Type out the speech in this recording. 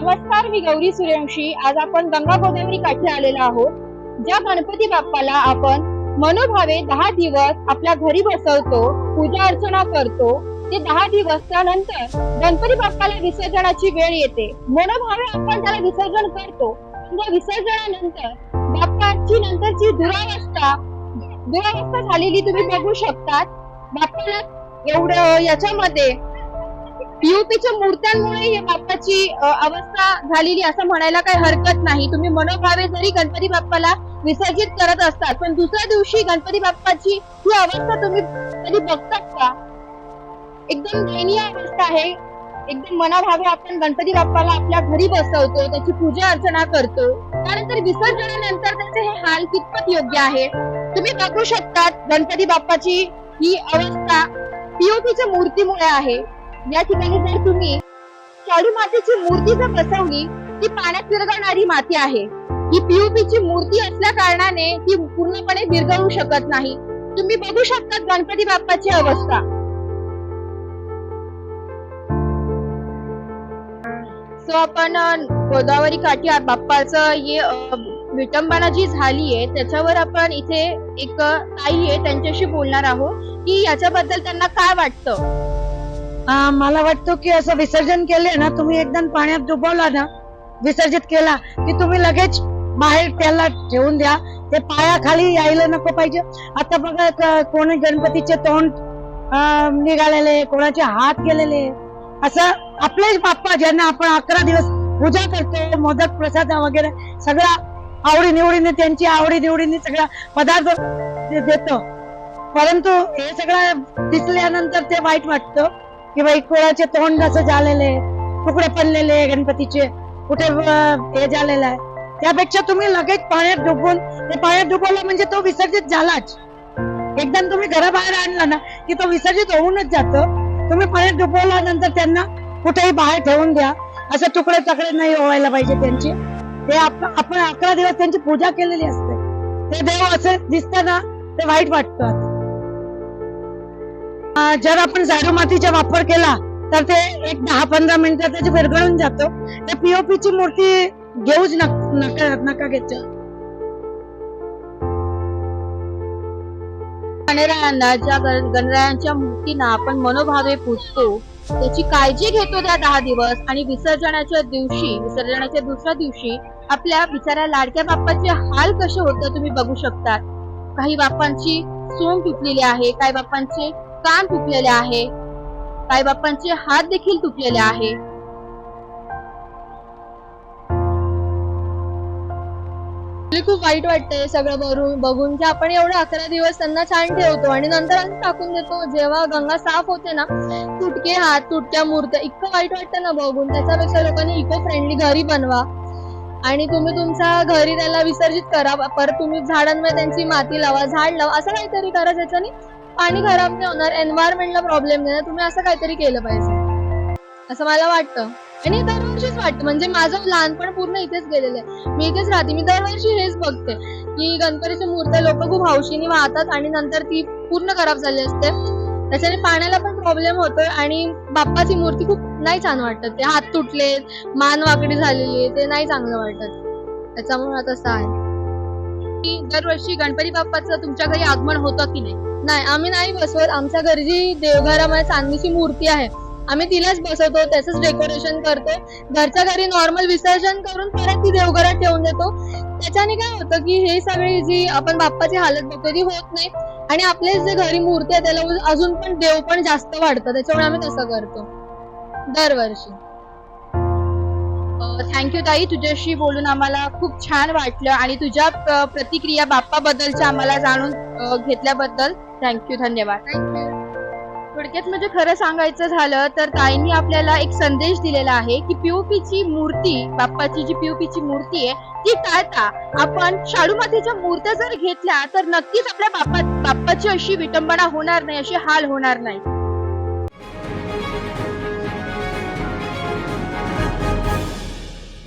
नमस्कार, मी गौरी सूर्यवंशी। आज आपण गंगा गोदावरी काठी आलेलो आहोत। ज्या गणपती बाप्पाला आपण मनोभावे 10 दिवस आपल्या घरी बसवतो, पूजा अर्चना करतो, ते 10 दिवस त्यानंतर गणपती बाप्पाला विसर्जनाची वेळ येते। मनोभावे आपण त्याला विसर्जन करतो। या विसर्जनानंतर बाप्पाची नंतरची दुरावस्था झालेली तुम्ही बघू शकतात। बाप्पाला एवढं याच्यामध्ये पीओपीच्या मूर्त्यांमुळे या बाप्पाची अवस्था झालेली असं म्हणायला काही हरकत नाही। तुम्ही मनोभावे जरी गणपती बाप्पाला विसर्जित करत असतात, पण दुसऱ्या दिवशी गणपती बाप्पाची ही अवस्था तुम्ही कधी बघतात का? एकदम दयनीय अवस्था आहे। एकदम मनोभावे आपण गणपती बाप्पाला आपल्या घरी बसवतो, त्याची पूजा अर्चना करतो, त्यानंतर विसर्जनानंतर त्याचे हे हाल कितपत योग्य आहे तुम्ही बघू शकतात। गणपती बाप्पाची ही अवस्था पीओपीच्या मूर्तीमुळे आहे। या ठिकाणी जर तुम्ही शाडू मातीची मूर्ती जर बसवली, ती पाण्यात विरघळणारी माती आहे। ही पीओपीची मूर्ती असल्या कारणाने ती पूर्णपणे विरघळू शकत नाही। तुम्ही बघू शकता गणपती बाप्पाची अवस्था। सो आपण गोदावरी काठी बाप्पाचं हे विटंबना जी झालीये त्याच्यावर आपण इथे एक ताई आहे त्यांच्याशी बोलणार आहोत की याच्याबद्दल त्यांना काय वाटतं। मला वाटतं की असं विसर्जन केले ना, तुम्ही एकदा पाण्यात डुबवला ना, विसर्जित केला की तुम्ही लगेच बाहेर त्याला ठेवून द्या। ते पायाखाली यायला नको पाहिजे। आता बघा कोणी गणपतीचे तोंड निघालेले, कोणाचे हात गेलेले, असं आपले बाप्पा ज्यांना आपण 11 दिवस पूजा करतो, मोदक प्रसाद वगैरे सगळा आवडी निवडीने त्यांची आवडी निवडीने सगळा पदार्थ देतो, परंतु हे सगळं दिसल्यानंतर ते वाईट वाटतं की बाई कोणाचे तोंड असं झालेले, तुकडे पडलेले गणपतीचे, कुठे हे झालेलं आहे। त्यापेक्षा तुम्ही लगेच पाण्यात डुबवून, ते पाण्यात डुबवलं म्हणजे तो विसर्जित झालाच। एकदा तुम्ही घराबाहेर आणला ना की तो विसर्जित होऊनच जातो। तुम्ही पाण्यात डुबवल्यानंतर त्यांना कुठेही बाहेर ठेवून द्या। असं तुकडे तकडे नाही व्हायला पाहिजे त्यांचे। ते आपण 11 दिवस त्यांची पूजा केलेली असते, ते देव असं दिसतं ना, ते वाईट वाटतं। जर आपण झाडू मातीचा वापर केला तर ते एक 10-15 मिनिटं त्याचे विरघळून जातो। ते पीओपीची मूर्ती घेऊच नका घेत। गणरायांच्या मूर्तींना आपण मनोभावे पूजतो, त्याची काळजी घेतो त्या 10 दिवस, आणि विसर्जनाच्या दुसऱ्या दिवशी आपल्या बिचाऱ्या लाडक्या बाप्पाचे हाल कसे होते तुम्ही बघू शकता। काही बाप्पांची सोंग तुटलेली आहे, काही बाप्पांचे कान तुटलेले आहे, काही बाप्पांचे हात देखील तुटलेले आहे। खूप वाईट वाटतंय सगळं बघून की आपण एवढं 11 दिवस त्यांना छान ठेवतो आणि नंतर असं टाकून देतो। जेव्हा गंगा साफ होते ना, तुटके हात, तुटक्या मूर्त्या, इतकं वाईट वाटतं ना बघून। त्याच्यापेक्षा लोकांनी इको फ्रेंडली घरी बनवा आणि तुम्ही तुमच्या घरी त्याला विसर्जित करा। परत तुम्ही झाडांमध्ये त्यांची माती लावा, झाड लावा, असं काहीतरी करा ज्याच्याने पाणी खराब नाही होणार, एन्व्हायरमेंटला प्रॉब्लेम नाही। तुम्ही असं काहीतरी केलं पाहिजे असं मला वाटतं। आणि दरवर्षीच वाटतं, म्हणजे माझं लहानपण पूर्ण इथेच गेलेलं आहे, मी इथेच राहते, मी दरवर्षी हेच बघते की गणपतीच्या मूर्त्या लोक खूप हौशीने वाहतात आणि नंतर ती पूर्ण खराब झाली असते। त्याच्याने पाण्याला पण प्रॉब्लेम होतोय आणि बाप्पाची मूर्ती खूप नाही छान वाटत। ते हात तुटले, मान वाकडी झालेली, ते नाही चांगलं वाटत। त्याच्यामुळे तसं आहे। दरवर्षी गणपती बाप्पाचं तुमच्या घरी आगमन होतं की नाही? नाही, आम्ही नाही बसवत। आमच्या घरी जी देवघरामध्ये चांदीची मूर्ती आहे, आम्ही तिलाच बसवतो, त्याच डेकोरेशन करतो। घरच्या घरी नॉर्मल विसर्जन करून परत ती देवघरात ठेवून देतो। त्याच्याने काय होतं की हे सगळी जी आपण बाप्पाची हालत बघतो ती होत नाही, आणि आपले जे घरी मूर्ती आहे त्याला अजून पण देव पण जास्त वाढतं। त्याच्यामुळे आम्ही तसं करतो दरवर्षी। थँक्यू ताई, तुझ्याशी बोलून आम्हाला खूप छान वाटलं आणि तुझ्या प्रतिक्रिया बाप्पा बद्दलच्या आम्हाला जाणून घेतल्याबद्दल थँक्यू, धन्यवाद। थोडक्यात म्हणजे खरं सांगायचं झालं तर ताईंनी आपल्याला एक संदेश दिलेला आहे की पीओपीची मूर्ती, बाप्पाची जी पीओपीची मूर्ती आहे ती टाळता आपण शाडू मातीच्या मूर्त्या जर घेतल्या तर नक्कीच आपल्या बाप्पाची अशी विटंबना होणार नाही, अशी हाल होणार नाही।